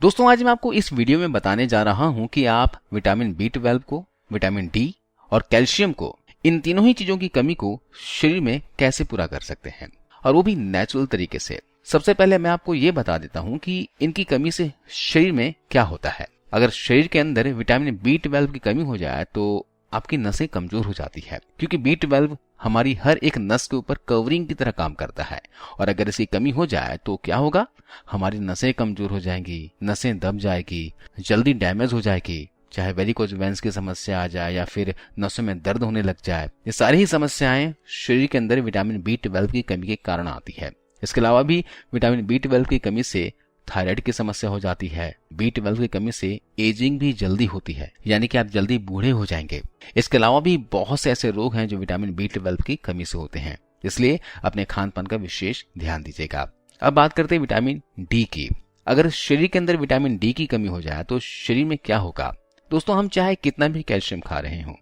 दोस्तों आज मैं आपको इस वीडियो में बताने जा रहा हूं कि आप विटामिन B12 को, विटामिन डी और कैल्शियम को, इन तीनों ही चीजों की कमी को शरीर में कैसे पूरा कर सकते हैं, और वो भी नेचुरल तरीके से। सबसे पहले मैं आपको ये बता देता हूं कि इनकी कमी से शरीर में क्या होता है। अगर शरीर के अंदर विटामिन B12 की कमी हो जाए तो आपकी नसें कमजोर हो जाती है, क्योंकि B12 हमारी हर एक नस के ऊपर कवरिंग की तरह काम करता है। और अगर इसकी कमी हो जाए तो क्या होगा, हमारी नसें कमजोर हो जाएंगी, नसें दब जाएगी, जल्दी डैमेज हो जाएगी, चाहे वेरिकोज वेन्स की समस्या आ जाए या फिर नसों में दर्द होने लग जाए। ये सारी ही समस्याएं शरीर के अंदर विटामिन B12 की कमी के कारण आती है। इसके अलावा भी विटामिन B12 की कमी से थायराइड की समस्या हो जाती है। B12 की कमी से एजिंग भी जल्दी होती है, यानी कि आप जल्दी बूढ़े हो जाएंगे। इसके अलावा भी बहुत से ऐसे रोग हैं जो विटामिन B12 की कमी से होते हैं, इसलिए अपने खान पान का विशेष ध्यान दीजिएगा। अब बात करते हैं विटामिन डी की। अगर शरीर के अंदर विटामिन डी की कमी हो जाए तो शरीर में क्या होगा। दोस्तों हम चाहे कितना भी कैल्शियम खा रहे हों,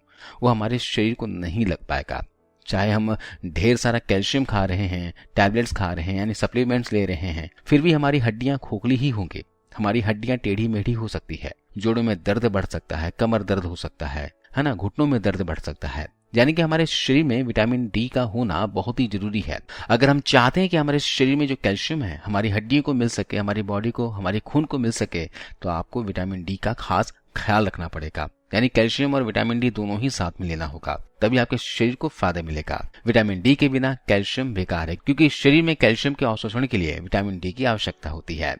वो हमारे शरीर को नहीं लग पाएगा। चाहे हम ढेर सारा कैल्शियम खा रहे हैं, टैबलेट्स खा रहे हैं, यानी सप्लीमेंट्स ले रहे हैं, फिर भी हमारी हड्डियां खोखली ही होंगी। हमारी हड्डियां टेढ़ी मेढ़ी हो सकती है, जोड़ों में दर्द बढ़ सकता है, कमर दर्द हो सकता है ना, घुटनों में दर्द बढ़ सकता है। यानी कि हमारे शरीर में विटामिन डी का होना बहुत ही जरूरी है। अगर हम चाहते हैं कि हमारे शरीर में जो कैल्शियम है हमारी हड्डियों को मिल सके, हमारी बॉडी को, हमारे खून को मिल सके, तो आपको विटामिन डी का खास ख्याल रखना पड़ेगा। यानी कैल्शियम और विटामिन डी दोनों ही साथ में लेना होगा, तभी आपके शरीर को फायदा मिलेगा। विटामिन डी के बिना कैल्शियम बेकार है, क्योंकि शरीर में कैल्शियम के अवशोषण के लिए विटामिन डी की आवश्यकता होती है।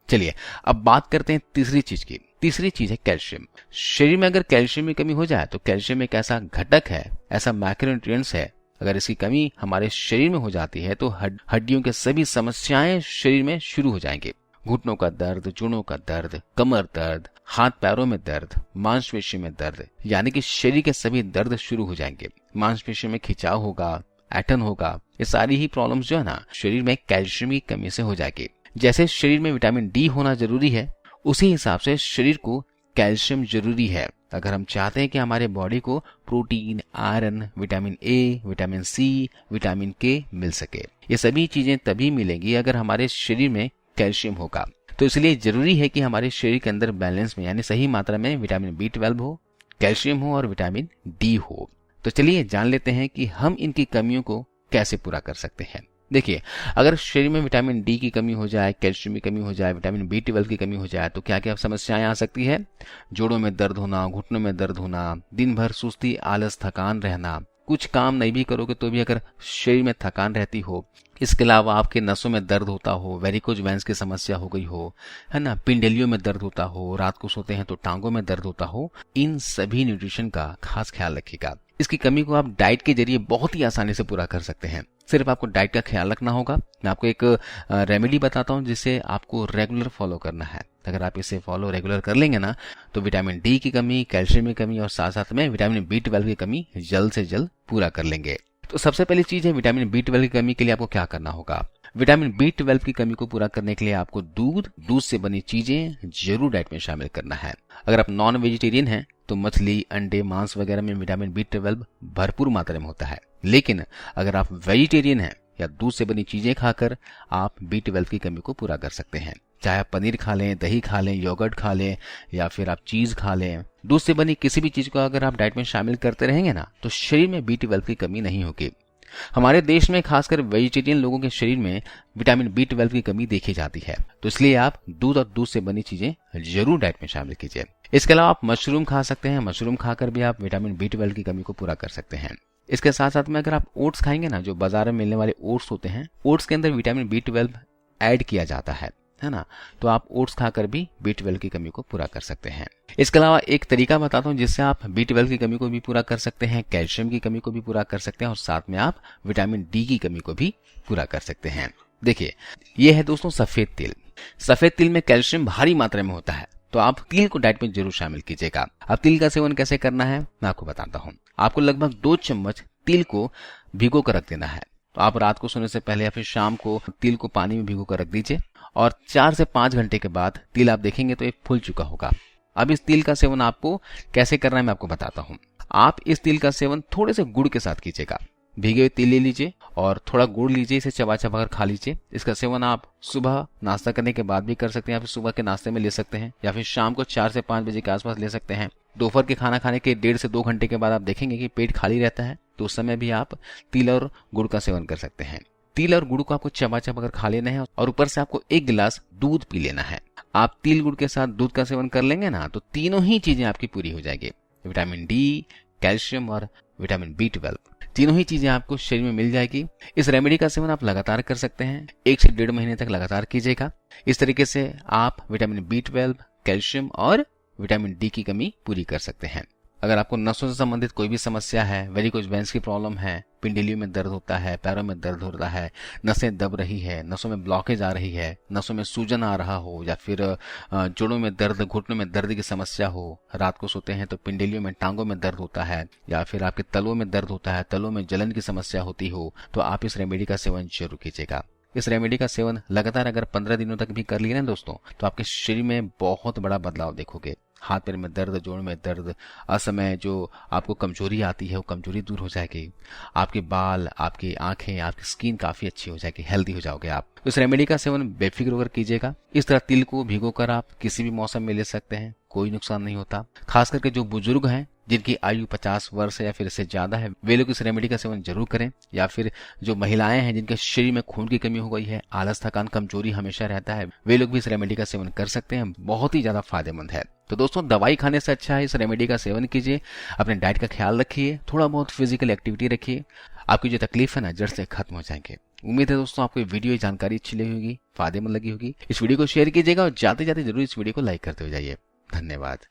चलिए अब बात करते हैं तीसरी चीज की। तीसरी चीज है कैल्शियम। शरीर में अगर कैल्शियम की कमी हो जाए तो कैल्शियम एक ऐसा घटक है, ऐसा मैक्रोन्यूट्रिएंट्स है, अगर इसकी कमी हमारे शरीर में हो जाती है तो हड्डियों के सभी समस्याएं शरीर में शुरू हो जाएंगे। घुटनों का दर्द, जोड़ों का दर्द, कमर दर्द, हाथ पैरों में दर्द, मांसपेशी में दर्द, यानी कि शरीर के सभी दर्द शुरू हो जाएंगे। मांसपेशी में खिंचाव होगा, ऐंठन होगा। ये सारी ही प्रॉब्लम्स जो है ना, शरीर में कैल्शियम की कमी से हो जाएगी। जैसे शरीर में विटामिन डी होना जरूरी है, उसी हिसाब से शरीर को कैल्शियम जरूरी है। अगर हम चाहते हैं कि हमारे बॉडी को protein, iron, vitamin A, vitamin C, vitamin K मिल सके। ये सभी चीजें तभी मिलेंगी अगर हमारे शरीर में कैल्शियम होगा। तो इसलिए जरूरी है कि हमारे शरीर के अंदर बैलेंस में, यानी सही मात्रा में विटामिन B12 हो, कैल्शियम हो और विटामिन डी हो। तो चलिए जान लेते हैं कि हम इनकी कमियों को कैसे पूरा कर सकते हैं। देखिए, अगर शरीर में विटामिन डी की कमी हो जाए, कैल्शियम की कमी हो जाए, विटामिन B12 की कमी हो जाए तो क्या क्या समस्याएं आ सकती है। जोड़ों में दर्द होना, घुटनों में दर्द होना, दिन भर सुस्ती, आलस, थकान रहना, कुछ काम नहीं भी करोगे तो भी अगर शरीर में थकान रहती हो। इसके अलावा आपके नसों में दर्द होता हो, वेरिकोज वेन्स की समस्या हो गई हो, है ना, पिंडलियों में दर्द होता हो, रात को सोते हैं तो टांगों में दर्द होता हो, इन सभी न्यूट्रिशन का खास ख्याल रखिएगा। इसकी कमी को आप डाइट के जरिए बहुत ही आसानी से पूरा कर सकते हैं। सिर्फ आपको डाइट का ख्याल रखना होगा। मैं आपको एक रेमेडी बताता हूं जिसे आपको रेगुलर फॉलो करना है। अगर आप इसे फॉलो रेगुलर कर लेंगे ना तो विटामिन डी की कमी, कैल्शियम की कमी और साथ साथ में विटामिन B12 की कमी जल्द से जल्द पूरा कर लेंगे। तो सबसे पहली चीज है विटामिन B12 की कमी के लिए आपको क्या करना होगा। विटामिन B12 की कमी को पूरा करने के लिए आपको दूध से बनी चीजें जरूर डाइट में शामिल करना है। अगर आप नॉन वेजिटेरियन हैं तो मछली, अंडे, मांस वगैरह में विटामिन B12 भरपूर मात्रा में होता है। लेकिन अगर आप वेजिटेरियन हैं या दूध से बनी चीजें खाकर आप B12 की कमी को पूरा कर सकते हैं। चाहे आप पनीर खा लें, दही खा लें, योगर्ट खा लें या फिर आप चीज खा लें, दूध से बनी किसी भी चीज को अगर आप डाइट में शामिल करते रहेंगे ना तो शरीर में B12 की कमी नहीं होगी। हमारे देश में खासकर वेजिटेरियन लोगों के शरीर में विटामिन B12 की कमी देखी जाती है। तो इसलिए आप दूध और दूध से बनी चीजें जरूर डाइट में शामिल कीजिए। इसके अलावा आप मशरूम खा सकते हैं। मशरूम खाकर भी आप विटामिन B12 की कमी को पूरा कर सकते हैं। इसके साथ साथ में अगर आप ओट्स खाएंगे ना, जो बाजार में मिलने वाले ओट्स होते हैं, ओट्स के अंदर विटामिन B12 ऐड किया जाता है ना, तो आप ओट्स खाकर भी B12 की कमी को पूरा कर सकते हैं। इसके अलावा एक तरीका बताता हूं जिससे आप B12 की कमी को भी पूरा कर सकते हैं, कैल्शियम की कमी को भी पूरा कर सकते हैं और साथ में आप विटामिन डी की कमी को भी पूरा कर सकते हैं। देखिए, ये है दोस्तों सफेद तिल। सफेद तिल में कैल्शियम भारी मात्रा में होता है, तो आप तिल को डाइट में जरूर शामिल कीजिएगा। अब तिल का सेवन कैसे करना है मैं आपको बताता हूँ। आपको लगभग 2 चम्मच तिल को भिगो कर रख देना है। तो आप रात को सोने से पहले या फिर शाम को तिल को पानी में भिगो कर रख दीजिए और 4 से 5 घंटे के बाद तिल आप देखेंगे तो ये फूल चुका होगा। अब इस तिल का सेवन आपको कैसे करना है मैं आपको बताता हूँ। आप इस तिल का सेवन थोड़े से गुड़ के साथ कीजिएगा। भीगे हुए तिल ले लीजिए और थोड़ा गुड़ लीजिए, इसे चबा चबा कर खा लीजिए। इसका सेवन आप सुबह नाश्ता करने के बाद भी कर सकते हैं, या फिर सुबह के नाश्ते में ले सकते हैं, या फिर शाम को 4 से 5 बजे के आसपास ले सकते हैं। दोपहर के खाना खाने के 1.5 से 2 घंटे के बाद आप देखेंगे कि पेट खाली रहता है, तो उस समय भी आप तिल और गुड़ का सेवन कर सकते हैं। तिल और गुड़ को आपको चबा चबा कर खा लेना है और ऊपर से आपको 1 गिलास दूध पी लेना है। आप तिल गुड़ के साथ दूध का सेवन कर लेंगे ना, तो तीनों ही चीजें आपकी पूरी हो जाएगी। विटामिन डी, कैल्शियम और विटामिन B12, तीनों ही चीजें आपको शरीर में मिल जाएगी। इस रेमेडी का सेवन आप लगातार कर सकते हैं, 1 से 1.5 महीने तक लगातार कीजिएगा। इस तरीके से आप विटामिन B12, कैल्शियम और विटामिन डी की कमी पूरी कर सकते हैं। अगर आपको नसों से संबंधित कोई भी समस्या है, वेरिकोज वेन्स की प्रॉब्लम है, पिंडलियों में दर्द होता है, पैरों में दर्द होता है, नसें दब रही है, नसों में ब्लॉकेज आ रही है, नसों में सूजन आ रहा हो, या फिर जोड़ों में दर्द, घुटनों में दर्द की समस्या हो, रात को सोते हैं तो पिंडलियों में, टांगों में दर्द होता है, या फिर आपके तलों में दर्द होता है, तलों में जलन की समस्या होती हो, तो आप इस रेमेडी का सेवन जरूर कीजिएगा। इस रेमेडी का सेवन लगातार अगर 15 दिनों तक भी कर लिए ना दोस्तों, तो आपके शरीर में बहुत बड़ा बदलाव देखोगे। हाथ पैर में दर्द, जोड़ में दर्द, असमय जो आपको कमजोरी आती है वो कमजोरी दूर हो जाएगी। आपके बाल, आपकी आंखें, आपकी स्किन काफी अच्छी हो जाएगी, हेल्दी हो जाओगे आप। इस रेमेडी का सेवन बेफिक्र होकर कीजिएगा। इस तरह तिल को भिगोकर आप किसी भी मौसम में ले सकते हैं, कोई नुकसान नहीं होता। खास करके जो बुजुर्ग हैं, जिनकी आयु 50 वर्ष या फिर इससे ज्यादा है, वे लोग इस रेमेडी का सेवन जरूर करें। या फिर जो महिलाएं हैं जिनके शरीर में खून की कमी हो गई है, आलस, थकान, कमजोरी हमेशा रहता है, वे लोग भी इस रेमेडी का सेवन कर सकते हैं। बहुत ही ज्यादा फायदेमंद है। तो दोस्तों, दवाई खाने से अच्छा है इस रेमेडी का सेवन कीजिए। अपने डाइट का ख्याल रखिए, थोड़ा बहुत फिजिकल एक्टिविटी रखिए, आपकी जो तकलीफ है ना जड़ से खत्म हो जाएंगे। उम्मीद है दोस्तों आपको ये वीडियो, जानकारी अच्छी लगी होगी, फायदेमंद लगी होगी। इस वीडियो को शेयर कीजिएगा और जाते जाते जरूर इस वीडियो को लाइक करते हो जाइए। धन्यवाद।